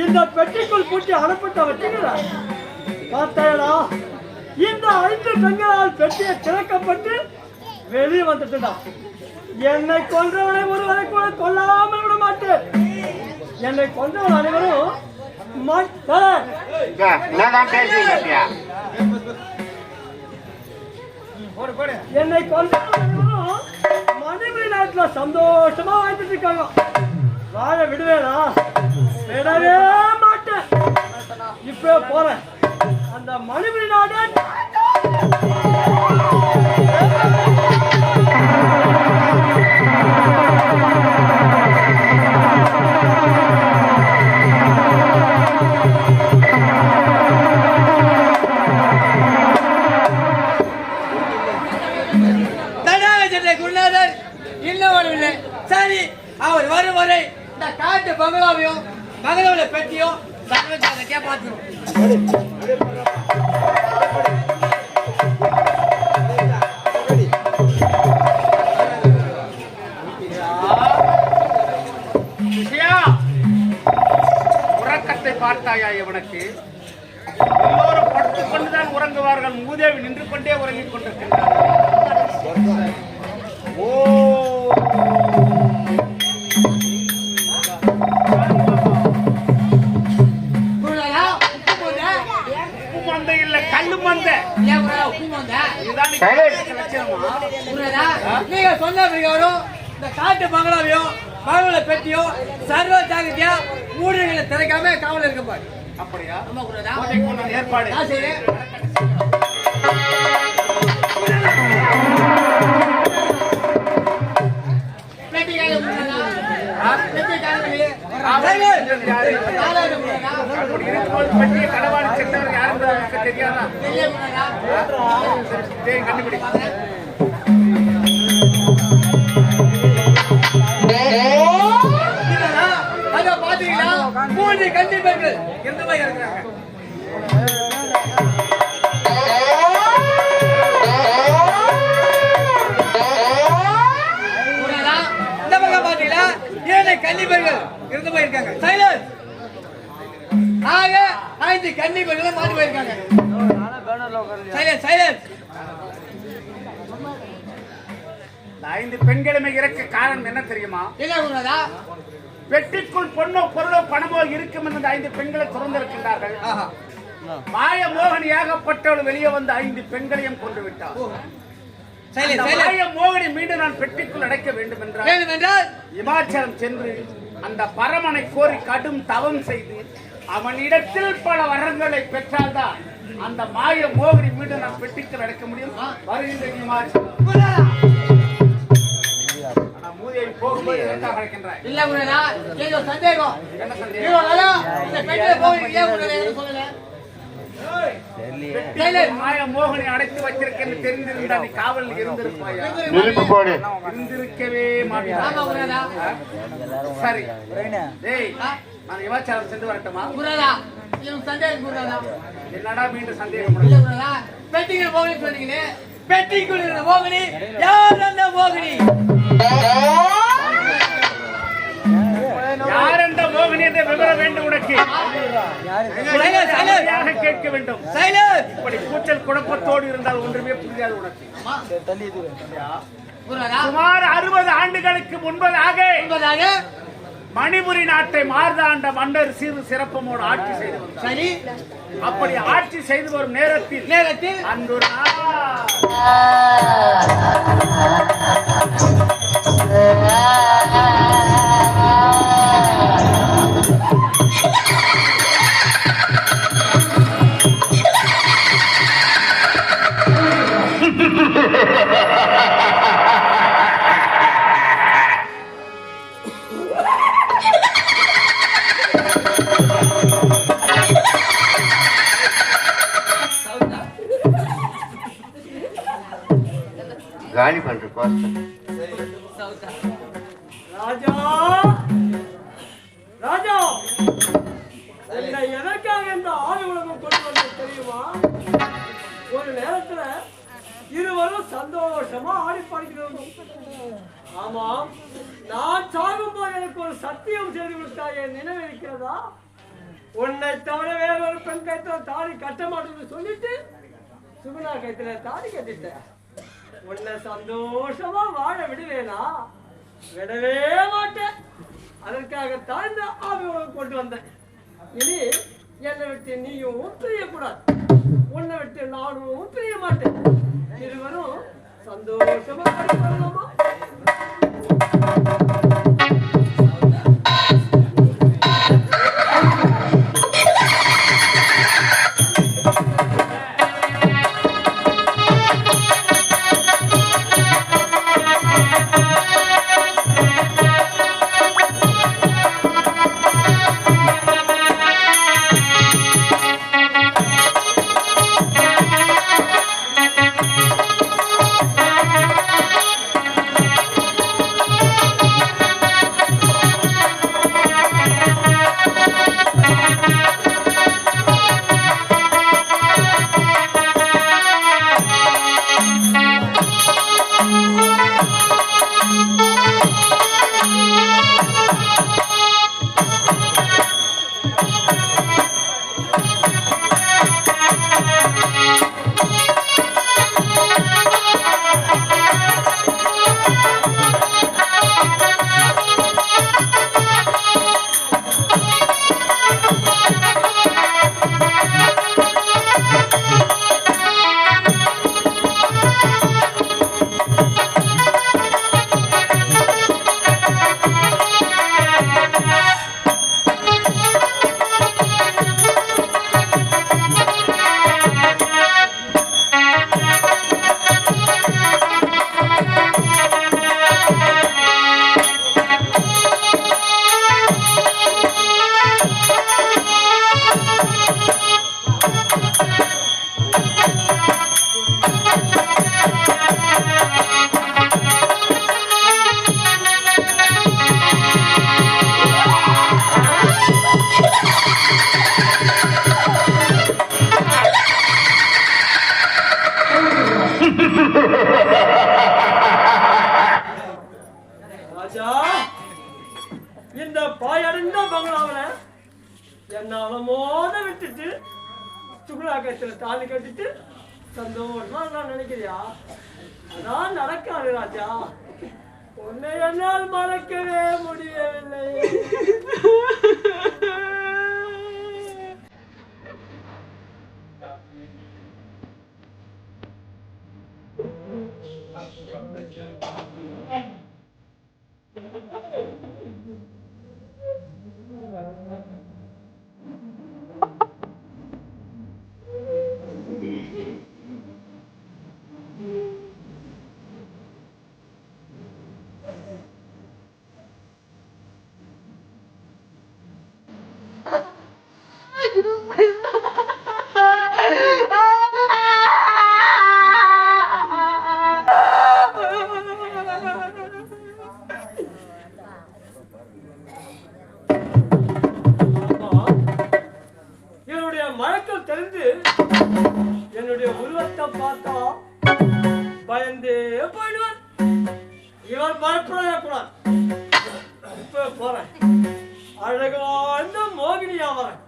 இந்த பெட்டிக்குள் பூட்டி அனுப்பட்ட வச்சுக்கிறார். பார்த்தாடா, இந்த 5 பெண்களால் பெட்டியை திறக்கப்பட்டு வெளியே வந்துட்டுடா. என்னை கொன்றவனை ஒருவரை கூட கொல்லாமல் விட மாட்டேன். என்னை கொன்றவன் அனைவரும் என்னை கொன்றவன் அனைவரும் மனைவி நாட்டுல சந்தோஷமா வாழ்ந்துட்டு இருக்காங்க. வாழ விடுவேனா? விடவே மாட்டேன். இப்ப போறேன். அந்த மனைவி நாடு குருநாதர் இன்னும் வரவில்லை. சரி, அவர் வரும் வரை இந்த காட்டு பங்களாவையும் பங்களாவில பெட்டியும் சர்வஜாதத்தையா பார்த்துரும். உறக்கத்தை பார்த்தாயா இவனுக்கு? எல்லோரும் படுத்துக் கொண்டுதான் உறங்குவார்கள். மூதேவி நின்று கொண்டே உறங்கிக் கொண்டிருக்கின்றார். மந்த இல்ல கல்லு மந்த. நீங்க சொன்ன பிரகாரம் இந்த காட்டு பங்களாவையும் பங்களா பெட்டியும் சர்வ ஜாகிரதையா ஊழியர்களை திறக்காம காவல் இருக்க பாரு. அப்படியா? ஏற்பாடு கடவாடி சென்றவர் யாரும் தெரியாதா? கண்டுபிடி. பாத்தீங்களா? மூன்று கண்டிப்பர்கள் எந்த மாதிரி இருக்கிறாங்க? இந்த பக்கம் பாத்தீங்களா? 7 கன்னிபர்கள் இருந்து போயிருக்காங்க. சைலன்ஸ். ஆக 5 கன்னிபர்கள் மாறி போயிருக்காங்க. Silence silence. 5 பெண்களுமே இறக்க காரணம் என்ன தெரியுமா? என்ன உண்மைதா? வெற்றிக்குள் பொண்ணோ பொருளோ பணமோ இருக்கும் என்று 5 பெண்களை திறந்திருக்கின்றார்கள். மாய மோகனியாகப்பட்டவள் வெளியே வந்து 5 பெண்களையும் கொண்டு விட்டார். மாய மோகனை மீண்டும் நான் பெட்டிக்குள் அடைக்க வேண்டும் என்றால் இமாச்சலம் சென்று அந்த பரமனை கோரி கடும் தவம் செய்து அவனிடத்தில் பல வரங்களை பெற்றால்தான் அந்த மாய மோகனை மீண்டும் நான் பெட்டிக்குள் அடைக்க முடியும். வருகின்ற இமாச்சலம் போகும்போது இல்ல சந்தேகம் என்ன சந்தேகம் மாய மோகனை அடைத்து வச்சிருக்கேன்னு தெரிந்திருந்தா நீ காவலில் இருந்திருப்பாயா? இருந்திருக்கவே மாட்டா. சரி நான் இமாச்சலம் சென்று வரட்டுமா? என்னடா மீண்டும் சந்தேகம்? பெட்டிக்குள் போகணும் சொன்னீங்களே, பெட்டிக்குள் இருந்த மோகினி யார்? அந்த மோகினி யார்? அந்த மோகினி என்ற விவரம் வேண்டும் உனக்கு. கேட்க வேண்டும். இப்படி கூச்சல் குழப்பத்தோடு இருந்தால் ஒன்றுமே புரியாது உனக்கு. சுமார் 60 ஆண்டுகளுக்கு முன்பதாக மணிபுரி நாட்டை மார்தாண்ட மன்னர் சீரு சிறப்பமோடு ஆட்சி செய்து வந்தார். சரி, அப்படி ஆட்சி செய்து வரும் நேரத்தில் அந்த ஒரு காலி பண்ற ராஜா ராஜா என்னை எதற்காக இந்த ஆறு உலகம் கொண்டு வந்து தெரியுமா? ஒரு நேரத்துல இருவரும் சந்தோஷமா ஆடி பாடிக்கிறோம். ஆமா, நான் சாகும்போது எனக்கு ஒரு சத்தியம் செய்து விட்டாயே, நினைவு இருக்கிறதா? உன்னை தவிர வேற ஒரு பெண் கைத்துல தாலி கட்ட மாட்டேன்னு சொல்லிட்டு சுகுணா கைத்துல தாலி கட்டிட்டேன். உன்னை சந்தோஷமா வாழ விடுவேனா? விடவே மாட்டேன். அதற்காகத்தான் இந்த ஆவியோடு கொண்டு வந்தேன். இனி என்னை விட்டு நீயும் பிரியக்கூடாது, உன்னை விட்டு நானும் பிரிய மாட்டேன். இருவரும் சந்தோஷமா வரலாமா? பூர்ணாகத்துல தாலி கட்டிட்டு சந்தோஷமா நான் நினைக்கிறியா? அதான் நடக்காது ராஜா. உன்னை என்னால் மறக்கவே முடியவில்லை. என்னுடைய மயக்கம் தெரிந்து என்னுடைய உருவத்தை பார்த்தா பயந்தே போயிடுவார். இவர் பயப்படக்கூடாது. இப்ப போறேன், அழகான மோகினியா வரேன்.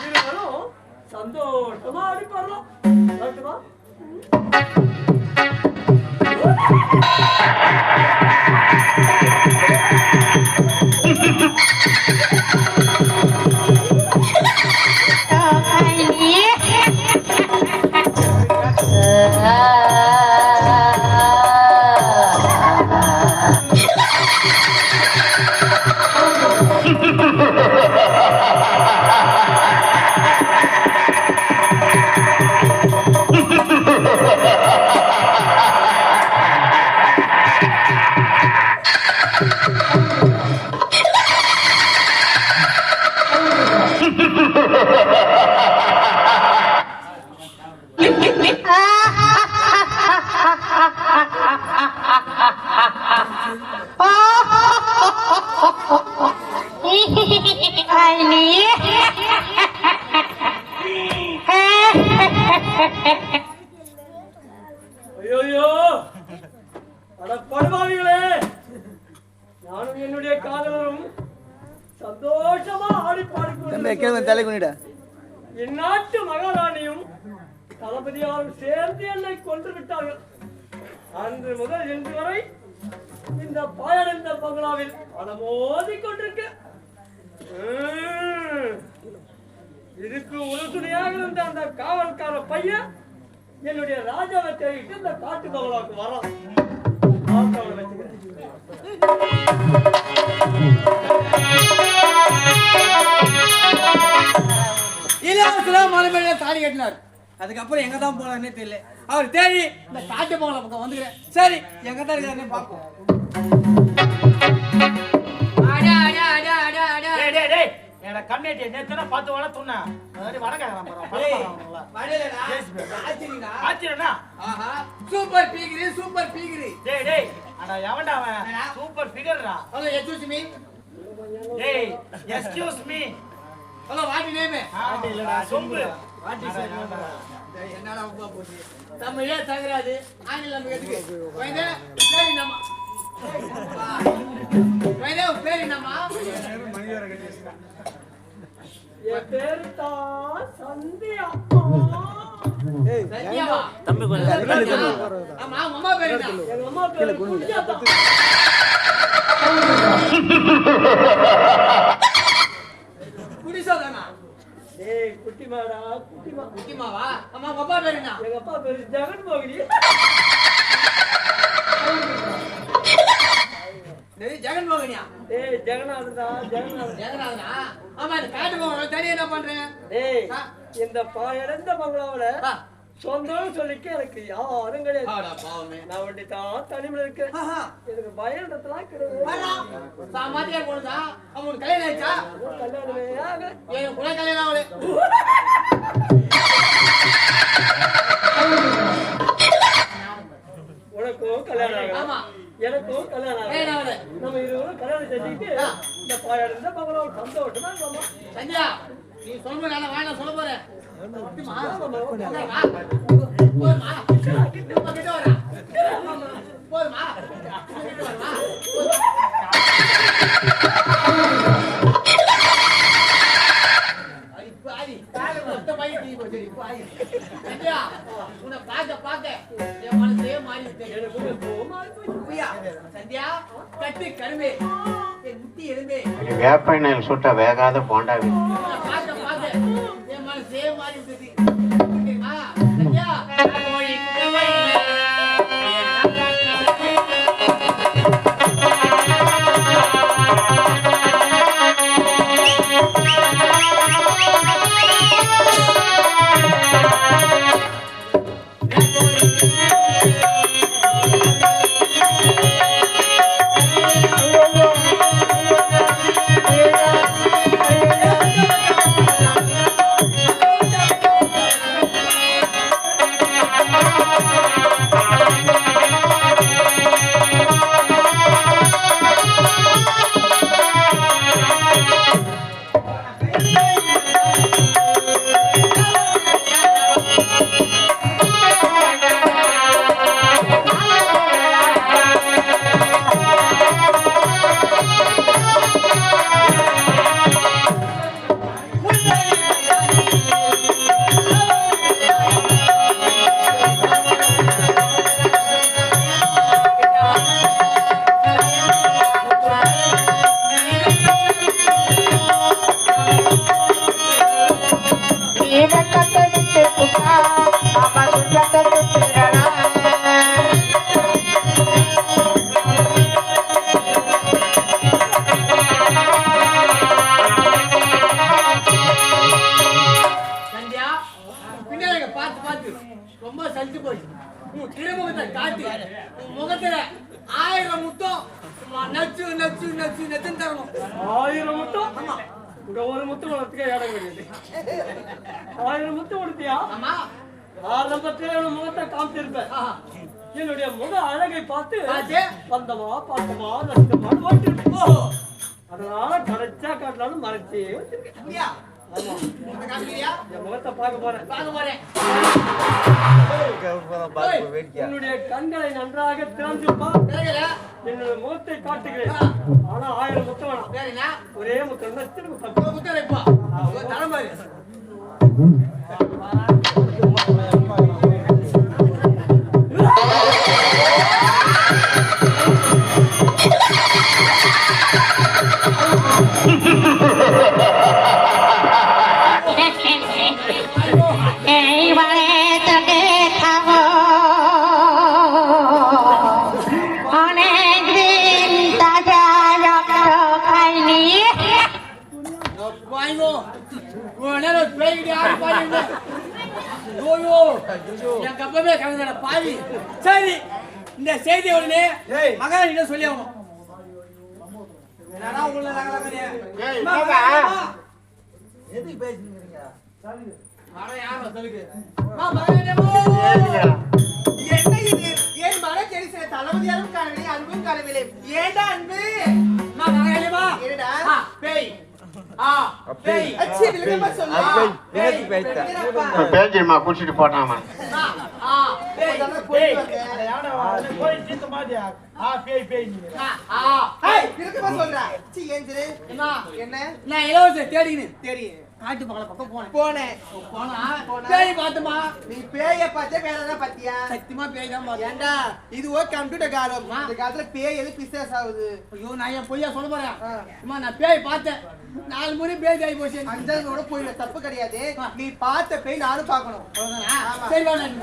இருவரும் சந்தோஷமா அடிப்பாரலாம். வரட்டுமா? ஐயோ, அட படுபாவிகளே, நானும் என்னுடைய காதலரும் சந்தோஷமா ஆடி பாடிக்கொண்டு இந்நாட்டு மகாராணியும் தளபதியாரும் சேர்ந்து என்னை கொன்று விட்டார்கள். அன்று முதல் இன்று வரை இந்த பாயடைந்த பங்களாவில் அலமோதி கொண்டிருக்க இதுக்கு உறுதுணையாக இருந்த அந்த காவல்கார பையன் என்னுடைய ராஜாவை தேடிட்டு இந்த காட்டு பங்களாவுக்கு வரோம். மலை தாலி கட்டினார். அதுக்கப்புறம் எங்க தான் போனார்னே தெரியல. அவர் தேடி இந்த காட்டு பங்களா பக்கம் வந்துக்கிறேன். சரி, எங்க தான் இருக்காருன்னு பார்ப்போம். என்னோட கம்யூனிட்டி நேத்து பார்த்து வர சொன்னேன். Super figure, super figure. டேய் டேய், அட எவன்டா அவன்? சூப்பர் ஃபிகர்டா. Hello, excuse me. டேய், excuse me. Hello, what name? ஆண்டி இல்லடா, சொம்பு. என்னடா உப்பா போச்சு. தமிழே தகராது, ஆங்கிலம் எதுக்கு? வைதே, பேர் என்னம்மா? வைதே, பேர் என்னம்மா? என் பேரு தான் சந்தியா. சந்தியாவா? தம்பி கொஞ்சம் ஆமா, உங்க அம்மா பேர் என்ன? எங்க அம்மா பேரு குஞ்சாத்தா. குடிசாதானா? ஏய், குட்டிமாடா, குட்டிமா. குட்டிமாவா? அம்மா, உங்க அப்பா பேர் என்ன? எங்க அப்பா பேரு ஜெகன்மோகினி. ஜெகன்மோகனியா? ஏய், ஜெகநாதன்டா, ஜெகநாதன். ஜெகநாதனா? ஆமா, இந்த காட்டு பங்களா தனி என்ன பண்றேன்? ஏய், இந்த பாயடைந்த பங்களாவுல சொந்தம் சொல்லிக்க எனக்கு யாரும் கிடையாது. நான் வண்டி தான் தனிமையில இருக்கேன். எனக்கு பயன்றதுலாம் கிடையாது. சாமாத்தியா போனதா? அவனுக்கு கல்யாணம் ஆயிடுச்சா? கல்யாணமே ஆகல. எனக்கு கூட கல்யாணம் ஆகல. உனக்கும் கல்யாணம் ஆகல. ஆமா, எனக்கும் கல்யாணம் ஆகல. நம்ம இருவரும் கல்யாணம் செஞ்சுக்கிட்டு இந்த பாயடைந்த பங்களாவை சந்தோஷமா இருக்கோமா? சந்தியா, நீ சொல்ற வேலை வேணாம் சொல்ல போறேன். போச்சு இப்போ சந்தியா உன்னை பார்க்க என் மனசே மாறி சந்தியா கட்டி கருமே என் முட்டி எலும்பே வேப்பெண்ணெயில் சுட்ட வேகாத போண்டாவே பார்க்க என் மனசே மாறி விட்டது சந்தியா ரொம்ப சலிச்சு போய் உன் திருமுகத்தை காட்டி உன் முகத்துல 1000 முத்தம் நச்சு நச்சு நச்சு நச்சுன்னு தரணும் 1000 முத்தம் ஆமா இங்க ஒரு முத்தம் வளர்த்துக்க இடம் கிடையாது 1000 முத்தம் கொடுத்தியா ஆமா ஆரம்பத்திலே உன் முகத்தை காமிச்சிருப்பேன் என்னுடைய முக அழகை பார்த்து வந்தமா பார்த்தமா நஷ்டமா ஓட்டிருப்போ அதனால கரைச்சா காட்டலாம்னு மறைச்சே வச்சிருக்கேன் என் முகத்தை பார்க்க போறேன் என்னுடைய கண்களை நன்றாக திறந்துப்பா என்னுடைய முகத்தை காட்டுகிறேன் ஆனா 1000 முத்தம் வேணாம் ஒரே முத்தம் முத்தம் வைப்பா தலைமாரி சரி இந்த செய்தி உடனே மகாராணி சொல்லி ஆகணும் என் மன தெரிசில தளபதியாரும் காணவில்லை அன்பும் காணவில்லை ஏடா அன்பு பேய் பேஜிமா குடிச்சிட்டு போட்டாமா என்ன இலவச தேடி காட்டு பக்கம் போனேன் பேய் பார்த்தமா நீ பேய பார்த்தே வேற பாத்தியா சத்தியமா பேய் தான் பார்த்தேன் ஏண்டா இது ஓ கம்ப்யூட்டர் காலம் இந்த காலத்துல பேய் எது பிசாஸ் ஆகுது ஐயோ நான் என் பொய்யா சொல்ல போறேன் அம்மா நான் பேய் பார்த்தேன் 4 முறை பேய் ஆகி போச்சு 5 கூட போயிட தப்பு கிடையாது நீ பார்த்த பேய் நானும் பார்க்கணும் சரி வா நான்